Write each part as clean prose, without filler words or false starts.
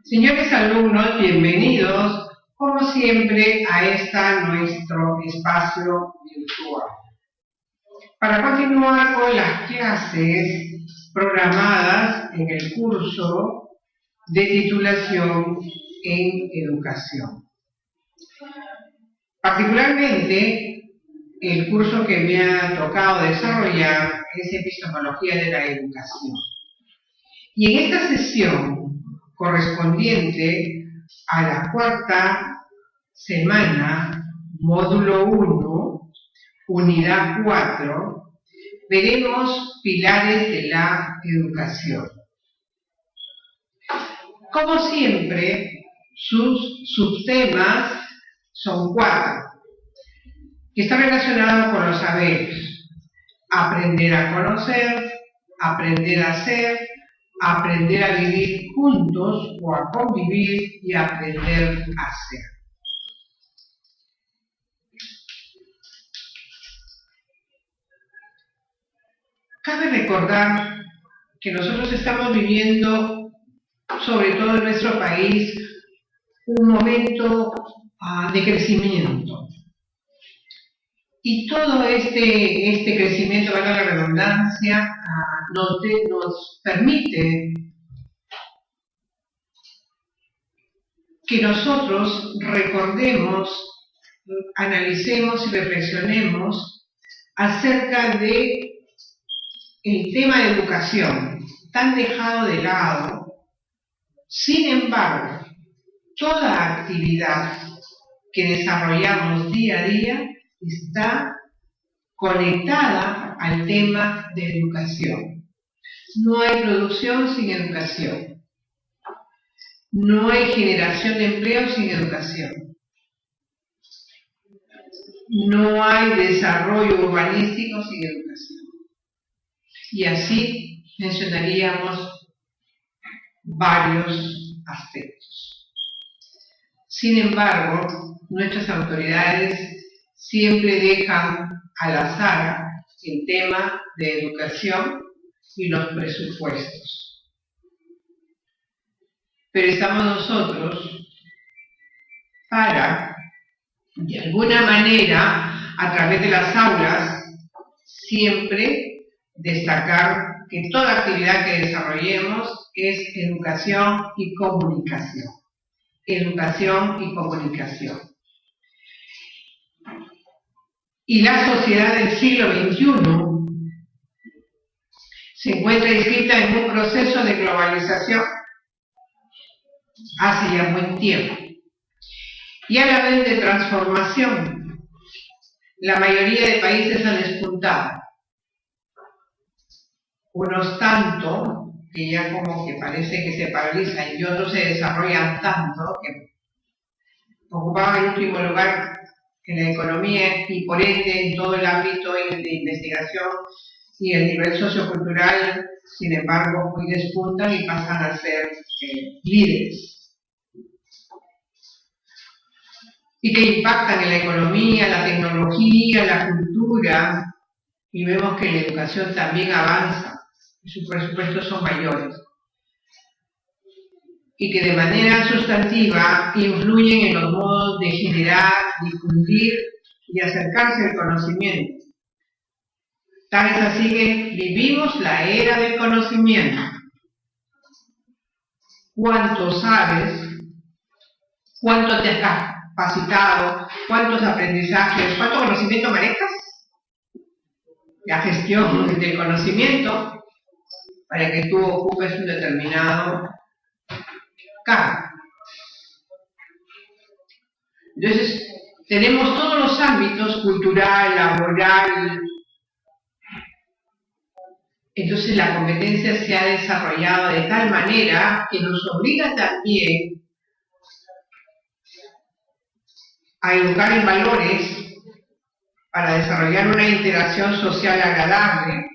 Señores alumnos, bienvenidos, como siempre, a nuestro espacio virtual. Para continuar con las clases programadas en el curso de titulación en educación. Particularmente, el curso que me ha tocado desarrollar es Epistemología de la Educación. Y en esta sesión, correspondiente a la cuarta semana, módulo 1, unidad 4, veremos pilares de la educación. Como siempre, sus subtemas son 4, que están relacionados con los saberes: aprender a conocer, aprender a ser, aprender a vivir juntos o a convivir y aprender a ser. Cabe recordar que nosotros estamos viviendo, sobre todo en nuestro país, un momento de crecimiento. Y todo este crecimiento, valga la redundancia, nos permite que nosotros recordemos, analicemos y reflexionemos acerca de el tema de educación, tan dejado de lado. Sin embargo, toda actividad que desarrollamos día a día está conectada al tema de educación. No hay producción sin educación. No hay generación de empleo sin educación. No hay desarrollo urbanístico sin educación. Y así mencionaríamos varios aspectos. Sin embargo, nuestras autoridades siempre dejan al azar el tema de educación y los presupuestos. Pero estamos nosotros para, de alguna manera, a través de las aulas, siempre destacar que toda actividad que desarrollemos es educación y comunicación. Educación y comunicación. Y la sociedad del siglo XXI se encuentra inscrita en un proceso de globalización hace ya buen tiempo, y a la vez de transformación. La mayoría de países han despuntado, unos tanto que ya como que parece que se paralizan y otros se desarrollan tanto que ocupaban el último lugar en la economía y por ende en todo el ámbito de investigación y el nivel sociocultural, sin embargo, hoy despuntan y pasan a ser líderes. Y que impactan en la economía, la tecnología, la cultura, y vemos que la educación también avanza y sus presupuestos son mayores. Y que de manera sustantiva influyen en los modos de generar, difundir y acercarse al conocimiento. Tal es así que vivimos la era del conocimiento. ¿Cuánto sabes? ¿Cuánto te has capacitado? ¿Cuántos aprendizajes? ¿Cuánto conocimiento manejas? La gestión del conocimiento para que tú ocupes un determinado cargo. Entonces, tenemos todos los ámbitos: cultural, laboral. Entonces, la competencia se ha desarrollado de tal manera que nos obliga también a educar en valores para desarrollar una interacción social agradable,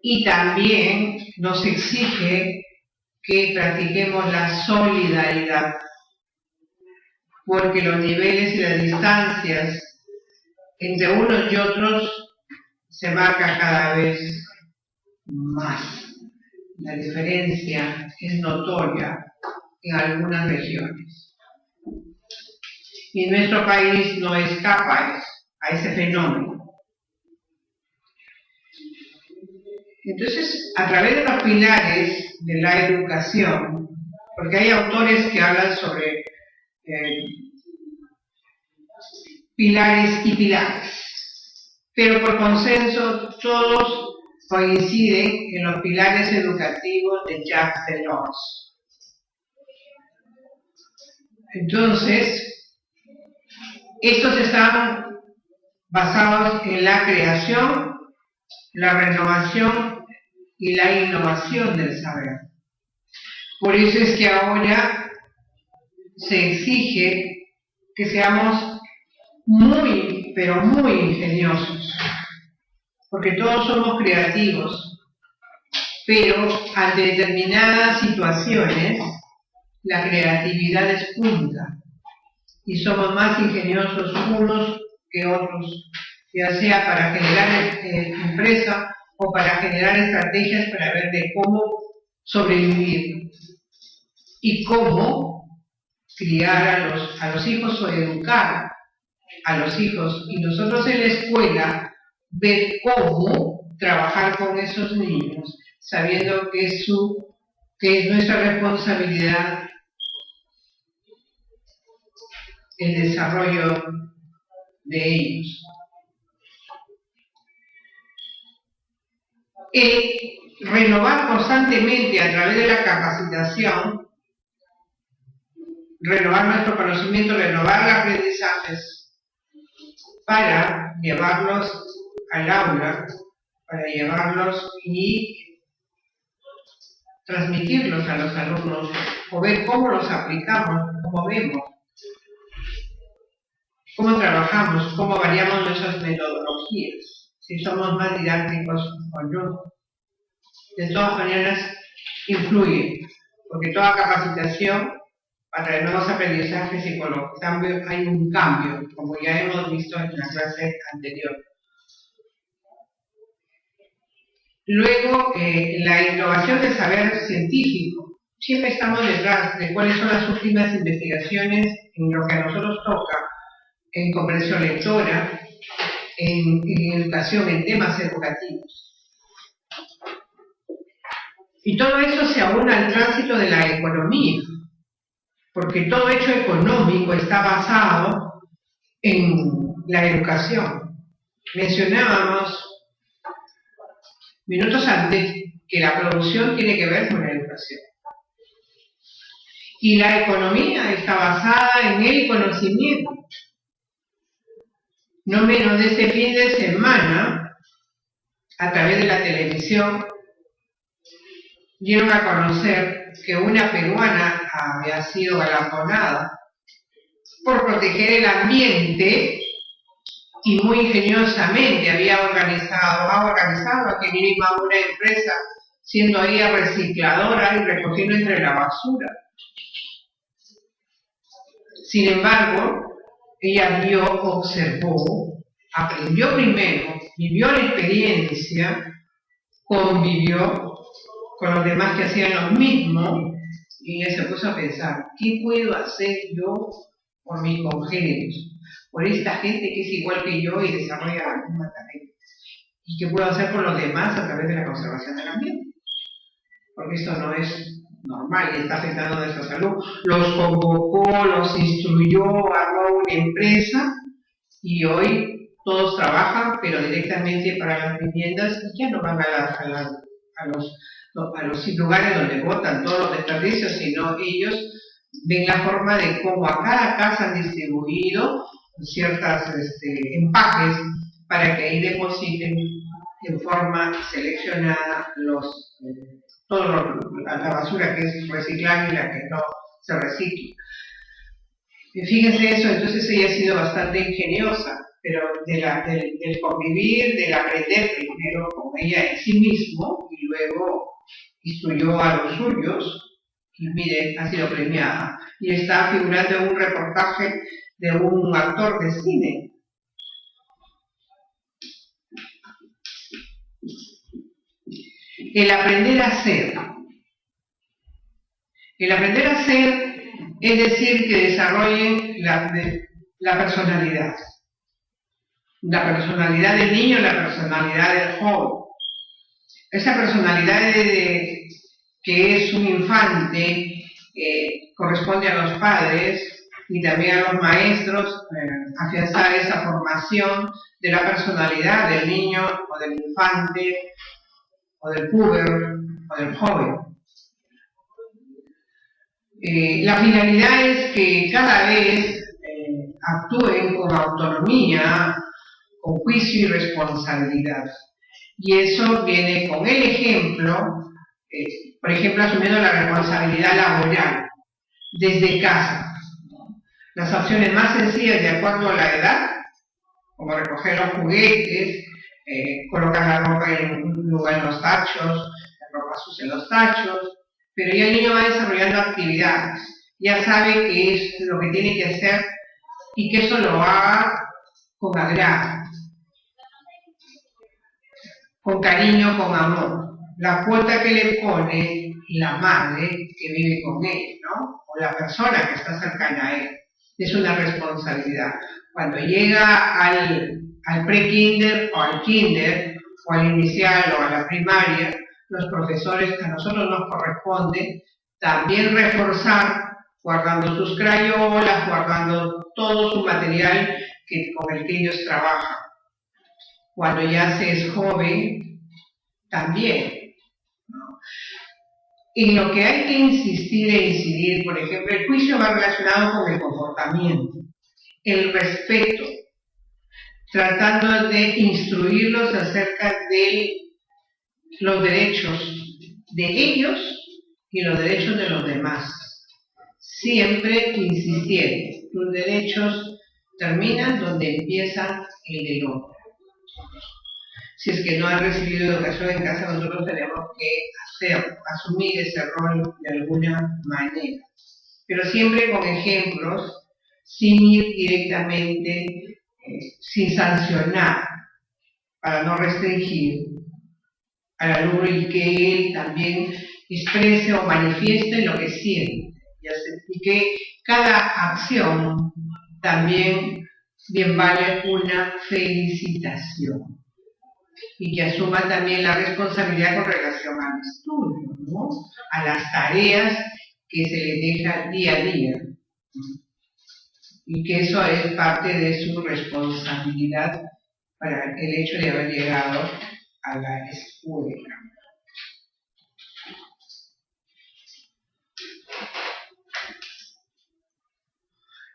y también nos exige que practiquemos la solidaridad, porque los niveles y las distancias entre unos y otros se marcan cada vez más. la diferencia es notoria en algunas regiones. Y nuestro país no escapa a ese fenómeno. Entonces, a través de los pilares de la educación, porque hay autores que hablan sobre pilares y pilares, pero por consenso todos coinciden en los pilares educativos de Jacques Delors. Entonces, estos están basados en la creación, la renovación y la innovación del saber. Por eso es que ahora se exige que seamos muy, pero muy ingeniosos, porque todos somos creativos, pero ante determinadas situaciones la creatividad despunta y somos más ingeniosos unos que otros, ya sea para generar empresa o para generar estrategias para ver de cómo sobrevivir y cómo criar a los hijos o educar a los hijos, y nosotros en la escuela ver cómo trabajar con esos niños, sabiendo que es nuestra responsabilidad el desarrollo de ellos. Renovar constantemente a través de la capacitación, renovar nuestro conocimiento, renovar los aprendizajes para llevarlos al aula, para llevarlos y transmitirlos a los alumnos, o ver cómo los aplicamos, cómo vemos, cómo trabajamos, cómo variamos nuestras metodologías, si somos más didácticos o no. De todas maneras, influye, porque toda capacitación para nuevos aprendizajes y con los cambios hay un cambio, como ya hemos visto en la clase anterior. Luego, la innovación del saber científico. Siempre estamos detrás de cuáles son las últimas investigaciones en lo que a nosotros toca, en comprensión lectora, en educación, en temas educativos. Y todo eso se aúna al tránsito de la economía, porque todo hecho económico está basado en la educación. Mencionábamos minutos antes que la producción tiene que ver con la educación. Y la economía está basada en el conocimiento. No menos de este fin de semana, a través de la televisión, dieron a conocer que una peruana había sido galardonada por proteger el ambiente y muy ingeniosamente ha organizado aquí misma una empresa, siendo ella recicladora y recogiendo entre la basura. Sin embargo, ella observó, aprendió primero, vivió la experiencia, convivió con los demás que hacían lo mismo, y ella se puso a pensar, ¿qué puedo hacer yo por mis congéneros? Por esta gente que es igual que yo y desarrolla la misma tarea. ¿Y qué puedo hacer por los demás a través de la conservación del ambiente? Porque esto no es normal y está afectando a nuestra salud. Los convocó, los instruyó, armó una empresa y hoy todos trabajan, pero directamente para las viviendas, y ya no van a los lugares donde botan todos los desperdicios, sino ellos ven la forma de cómo a cada casa han distribuido ciertas empaques para que ahí depositen en forma seleccionada toda la basura que es reciclable y la que no se recicla. Y fíjense eso, entonces ella ha sido bastante ingeniosa, pero del convivir, del aprender primero con ella en sí mismo y luego instruyó a los suyos, y mire, ha sido premiada. Y está figurando en un reportaje de un actor de cine. el aprender a ser. El aprender a ser es decir que desarrollen la personalidad. La personalidad del niño, la personalidad del joven. Esa personalidad que es un infante corresponde a los padres y también a los maestros afianzar esa formación de la personalidad del niño o del infante o del puber o del joven. La finalidad es que cada vez actúen con autonomía, con juicio y responsabilidad. Y eso viene con el ejemplo, por ejemplo, asumiendo la responsabilidad laboral desde casa. Las acciones más sencillas de acuerdo a la edad, como recoger los juguetes, colocar la ropa en un lugar en los tachos, la ropa sucia en los tachos, pero ya el niño va desarrollando actividades, ya sabe qué es lo que tiene que hacer y que eso lo haga con agrado, con cariño, con amor. La cuota que le pone la madre que vive con él, ¿no? O la persona que está cercana a él. Es una responsabilidad. Cuando llega al pre-kinder o al kinder, o al inicial o a la primaria, los profesores, a nosotros nos corresponde también reforzar, guardando sus crayolas, guardando todo su material con el que ellos trabajan. Cuando ya se es joven, también, ¿no? En lo que hay que insistir e incidir, por ejemplo, el juicio va relacionado con el comportamiento, el respeto, tratando de instruirlos acerca de los derechos de ellos y los derechos de los demás. Siempre insistiendo, los derechos terminan donde empieza el del otro. Si es que no han recibido educación en casa, nosotros tenemos que asumir ese rol de alguna manera. Pero siempre con ejemplos, sin ir directamente, sin sancionar, para no restringir al alumno y que él también exprese o manifieste lo que siente. Y que cada acción también bien vale una felicitación. Y que asuma también la responsabilidad con relación al estudio, ¿no? A las tareas que se le deja día a día. Y que eso es parte de su responsabilidad para el hecho de haber llegado a la escuela.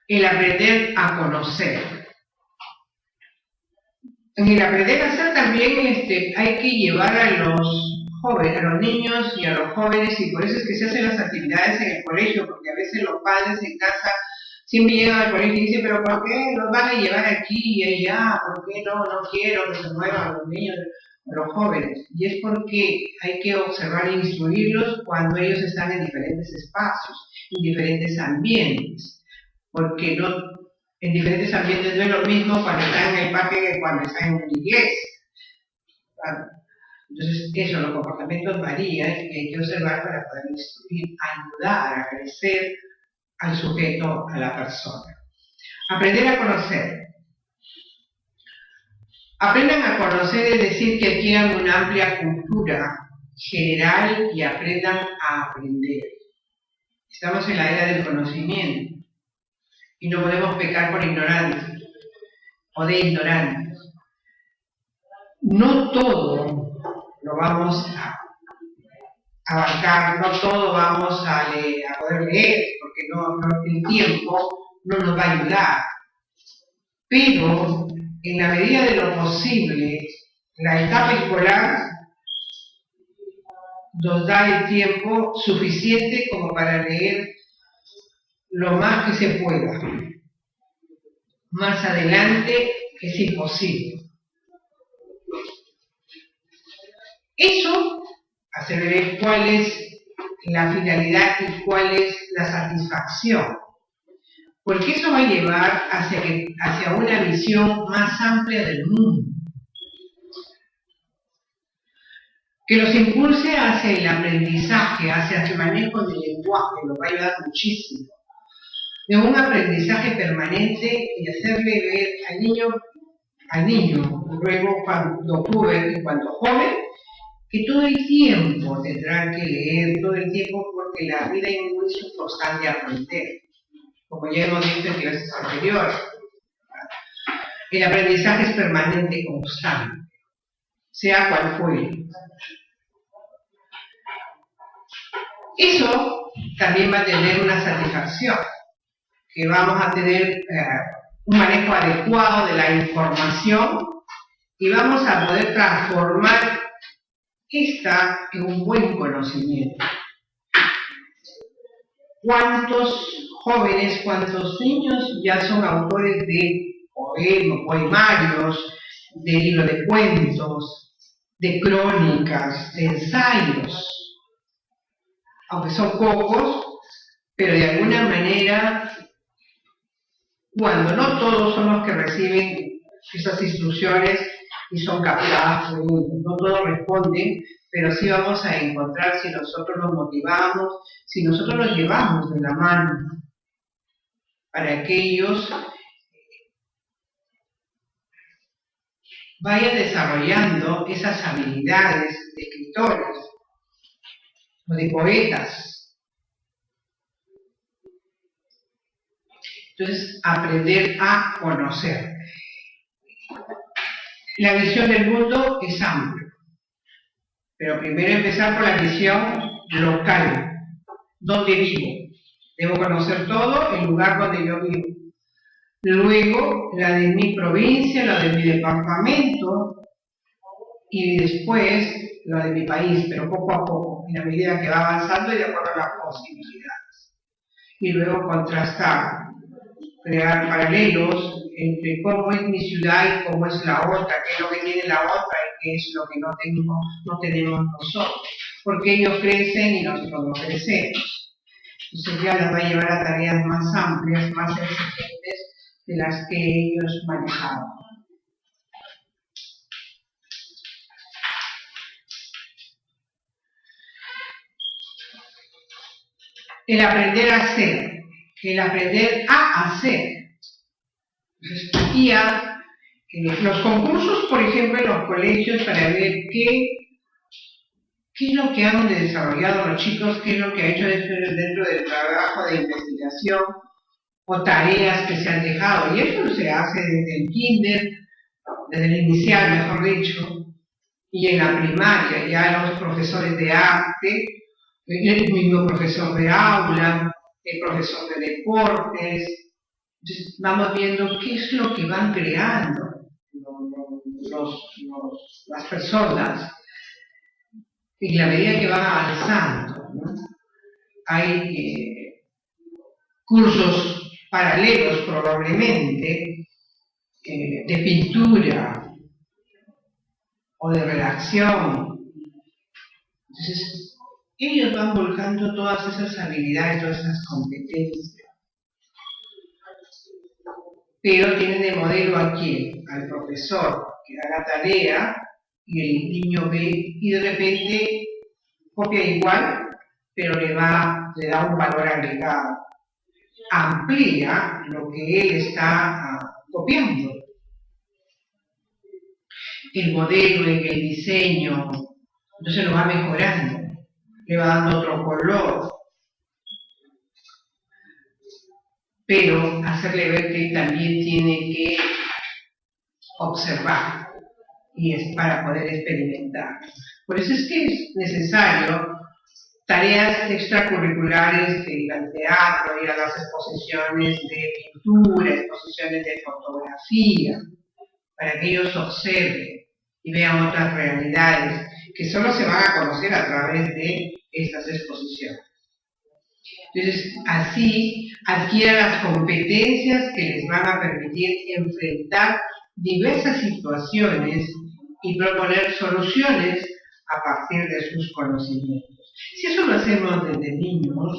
El aprender a conocer. En el aprender a hacer también hay que llevar a los jóvenes, a los niños y a los jóvenes, y por eso es que se hacen las actividades en el colegio, porque a veces los padres en casa siempre llegan al colegio y dicen, pero ¿por qué los van a llevar aquí y allá? ¿Por qué no quiero que se muevan los niños o los jóvenes? Y es porque hay que observar e instruirlos cuando ellos están en diferentes espacios, en diferentes ambientes, porque en diferentes ambientes no es lo mismo cuando están en el parque que cuando están en una iglesia. Entonces, eso, los comportamientos varían y hay que observar para poder instruir, ayudar a crecer al sujeto, a la persona. Aprender a conocer. Aprendan a conocer es decir que adquieran una amplia cultura general y aprendan a aprender. Estamos en la era del conocimiento y no podemos pecar por ignorancia o de ignorantes. No todo lo vamos a abarcar, no todo vamos a poder leer, porque el tiempo no nos va a ayudar. Pero, en la medida de lo posible, la etapa escolar nos da el tiempo suficiente como para leer lo más que se pueda. Más adelante es imposible. Eso hace ver cuál es la finalidad y cuál es la satisfacción. Porque eso va a llevar hacia una visión más amplia del mundo. que los impulse hacia el aprendizaje, hacia el manejo del lenguaje, lo va a ayudar muchísimo. De un aprendizaje permanente y hacerle ver al niño, luego cuando joven y cuando joven, que todo el tiempo tendrá que leer, todo el tiempo, porque la vida es un constante aprender, como ya hemos visto en clases anteriores. El aprendizaje es permanente y constante, sea cual fuere. Eso también va a tener una satisfacción, que vamos a tener un manejo adecuado de la información y vamos a poder transformar esta en un buen conocimiento. ¿Cuántos jóvenes, cuántos niños ya son autores de poemarios, de libros de cuentos, de crónicas, de ensayos? Aunque son pocos, pero de alguna manera, cuando no todos son los que reciben esas instrucciones y son captadas por uno, no todos responden, pero sí vamos a encontrar si nosotros nos motivamos, si nosotros los llevamos de la mano, para que ellos vayan desarrollando esas habilidades de escritores o de poetas. Entonces, aprender a conocer. La visión del mundo es amplia, pero primero empezar por la visión local, donde vivo. Debo conocer todo el lugar donde yo vivo. Luego, la de mi provincia, la de mi departamento, y después la de mi país, pero poco a poco, en la medida que va avanzando y de acuerdo a las posibilidades. Y luego contrastar, crear paralelos entre cómo es mi ciudad y cómo es la otra, qué es lo que tiene la otra y qué es lo que no tenemos nosotros. Porque ellos crecen y nosotros no crecemos. Entonces ya las va a llevar a tareas más amplias, más exigentes de las que ellos manejaban. El aprender a hacer, el aprender a hacer. Entonces, los concursos, por ejemplo, en los colegios para ver qué es lo que han desarrollado los chicos, qué es lo que ha hecho dentro del trabajo de investigación o tareas que se han dejado. Y eso se hace desde el kinder, desde el inicial, mejor dicho, y en la primaria, ya los profesores de arte, el mismo profesor de aula, el profesor de deportes. Entonces, vamos viendo qué es lo que van creando las personas en la medida que van avanzando, ¿no? Hay cursos paralelos probablemente de pintura o de redacción. Entonces, ellos van volcando todas esas habilidades, todas esas competencias. Pero tienen de modelo a quién, al profesor que da la tarea y el niño ve y de repente copia igual, pero le da un valor agregado, amplía lo que él está copiando. El modelo en el diseño, entonces lo va mejorando, le va dando otro color, pero hacerle ver que también tiene que observar y es para poder experimentar. Por eso es que es necesario tareas extracurriculares de ir al teatro, ir a las exposiciones de pintura, exposiciones de fotografía, para que ellos observen y vean otras realidades que solo se van a conocer a través de estas exposiciones. Entonces, así adquieren las competencias que les van a permitir enfrentar diversas situaciones y proponer soluciones a partir de sus conocimientos. Si eso lo hacemos desde niños,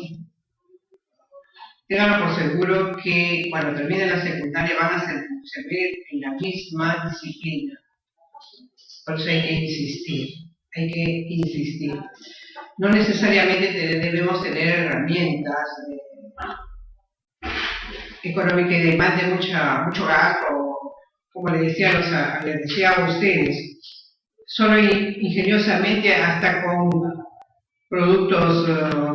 ténganlo por seguro que cuando terminen la secundaria van a servir en la misma disciplina. Por eso hay que insistir. hay que insistir. No necesariamente debemos tener herramientas económicas que demanden mucho gasto, como les decía a ustedes, solo ingeniosamente hasta con productos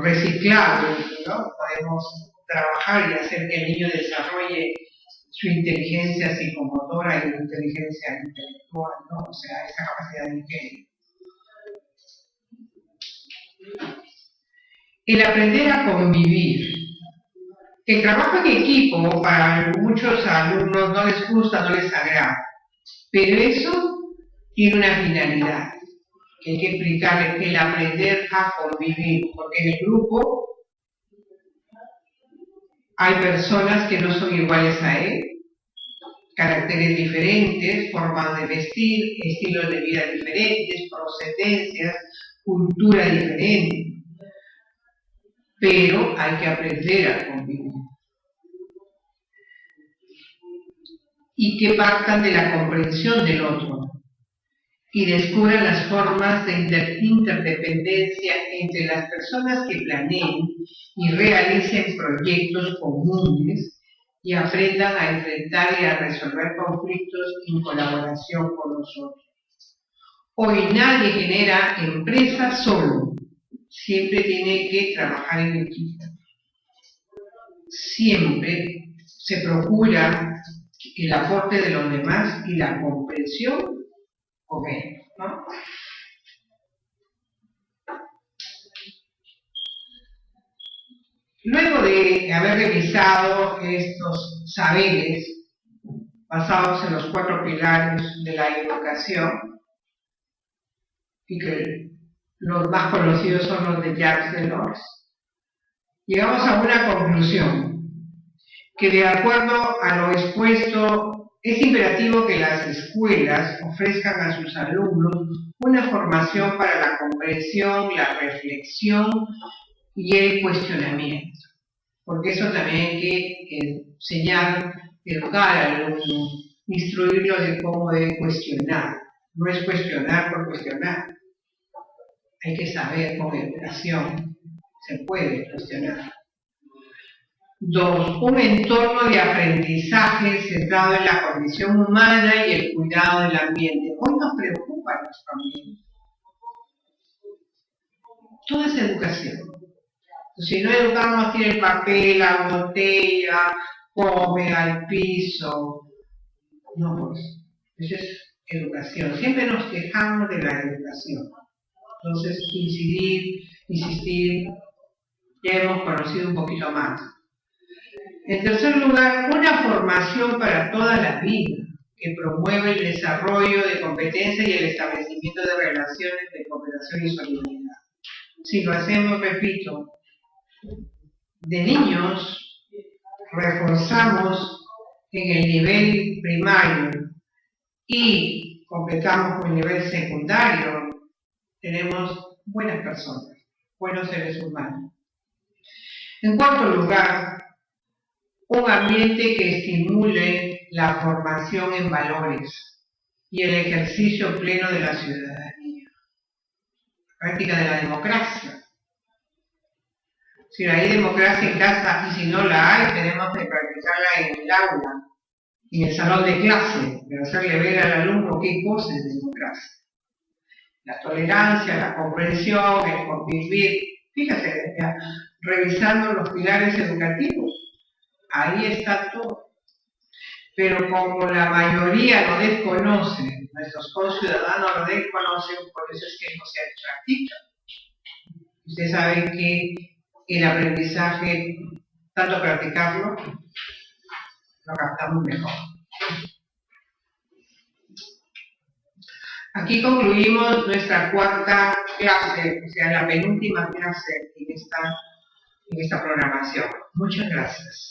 reciclables, ¿no? Podemos trabajar y hacer que el niño desarrolle su inteligencia psicomotora y su inteligencia intelectual, ¿no? O sea, esa capacidad de ingenio. El aprender a convivir. El trabajo en equipo para muchos alumnos no les gusta, no les agrada, pero eso tiene una finalidad, que hay que explicarles que el aprender a convivir, porque en el grupo hay personas que no son iguales a él, caracteres diferentes, formas de vestir, estilos de vida diferentes, procedencias, cultura diferente. Pero hay que aprender a convivir. Y que partan de la comprensión del otro y descubran las formas de interdependencia entre las personas que planeen y realicen proyectos comunes y aprendan a enfrentar y a resolver conflictos en colaboración con los otros. Hoy nadie genera empresas solo, siempre tiene que trabajar en equipo. Siempre se procura el aporte de los demás y la comprensión con ellos, ¿no? Luego de haber revisado estos saberes basados en los 4 pilares de la educación, y que los más conocidos son los de Jacques Delors, llegamos a una conclusión, que de acuerdo a lo expuesto, es imperativo que las escuelas ofrezcan a sus alumnos una formación para la comprensión, la reflexión y el cuestionamiento, porque eso también hay que enseñar, educar al alumno, instruirlo de cómo debe cuestionar. No es cuestionar por cuestionar, hay que saber con educación se puede cuestionar. 2. Un entorno de aprendizaje centrado en la condición humana y el cuidado del ambiente. Hoy nos preocupa nuestro ambiente. Todo es educación. Si no educamos, tiene el papel, la botella, come al piso. No, pues, eso es educación. Siempre nos quejamos de la educación. Entonces, insistir, ya hemos conocido un poquito más. En tercer lugar, una formación para toda la vida, que promueve el desarrollo de competencias y el establecimiento de relaciones de cooperación y solidaridad. Si lo hacemos, repito, de niños, reforzamos en el nivel primario y completamos con el nivel secundario, tenemos buenas personas, buenos seres humanos. En cuarto lugar, un ambiente que estimule la formación en valores y el ejercicio pleno de la ciudadanía, práctica de la democracia. Si hay democracia en casa y si no la hay, tenemos que practicarla en el aula, en el salón de clase, pero hacerle ver al alumno qué cosa es democracia. La tolerancia, la comprensión, el convivir. Fíjate, revisando los pilares educativos, ahí está todo. Pero como la mayoría lo desconoce, nuestros conciudadanos lo desconocen, por eso es que no se practica. Ustedes saben que el aprendizaje, tanto practicarlo, lo captamos mejor. Aquí concluimos nuestra cuarta clase, o sea, la penúltima clase en esta programación. Muchas gracias.